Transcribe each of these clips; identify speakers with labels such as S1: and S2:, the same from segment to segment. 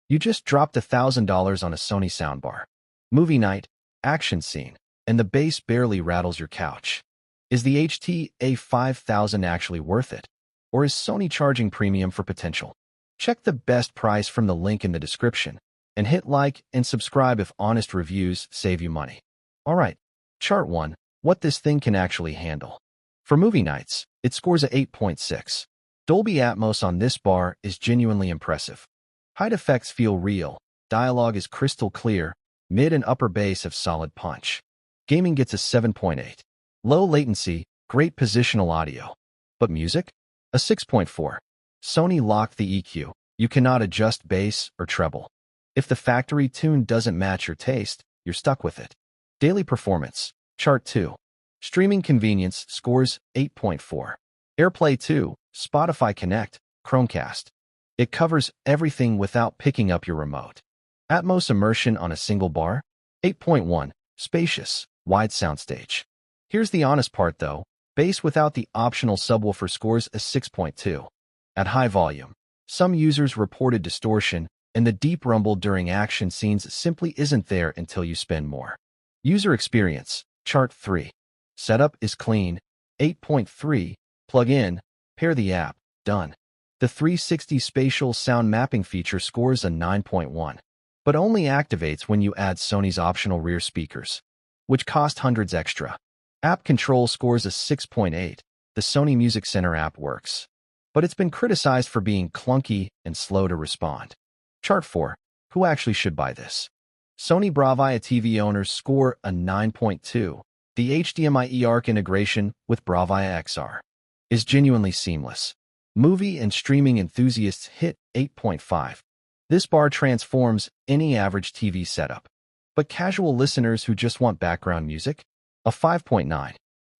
S1: You just dropped $1,000 on a Sony soundbar. Movie night, action scene, and the bass barely rattles your couch. Is the HT-A5000 actually worth it? Or is Sony charging premium for potential? Check the best price from the link in the description, and hit like and subscribe if honest reviews save you money. Alright, Chart 1, what this thing can actually handle. For movie nights, it scores a 8.6. Dolby Atmos on this bar is genuinely impressive. Height effects feel real, dialogue is crystal clear, mid and upper bass have solid punch. Gaming gets a 7.8. Low latency, great positional audio. But music? A 6.4. Sony locked the EQ. You cannot adjust bass or treble. If the factory tune doesn't match your taste, you're stuck with it. Daily performance. Chart 2. Streaming convenience scores 8.4. AirPlay 2, Spotify Connect, Chromecast. It covers everything without picking up your remote. Atmos immersion on a single bar? 8.1. Spacious, wide soundstage. Here's the honest part though. Bass without the optional subwoofer scores a 6.2. At high volume, some users reported distortion, and the deep rumble during action scenes simply isn't there until you spend more. User experience. Chart 3. Setup is clean. 8.3. Plug in. Pair the app. Done. The 360 spatial sound mapping feature scores a 9.1, but only activates when you add Sony's optional rear speakers, which cost hundreds extra. App control scores a 6.8. The Sony Music Center app works, but it's been criticized for being clunky and slow to respond. Chart 4. Who actually should buy this? Sony Bravia TV owners score a 9.2. The HDMI eARC integration with Bravia XR is genuinely seamless. Movie and streaming enthusiasts hit 8.5. This bar transforms any average TV setup. But casual listeners who just want background music? A 5.9.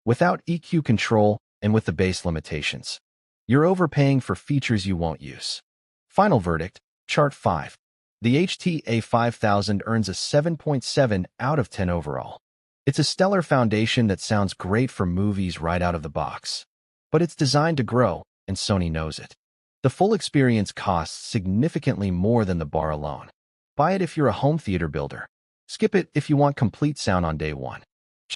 S1: Without EQ control and with the bass limitations, you're overpaying for features you won't use. Final verdict, Chart 5. The HT-A5000 earns a 7.7 out of 10 overall. It's a stellar foundation that sounds great for movies right out of the box. But it's designed to grow, and Sony knows it. The full experience costs significantly more than the bar alone. Buy it if you're a home theater builder. Skip it if you want complete sound on day one.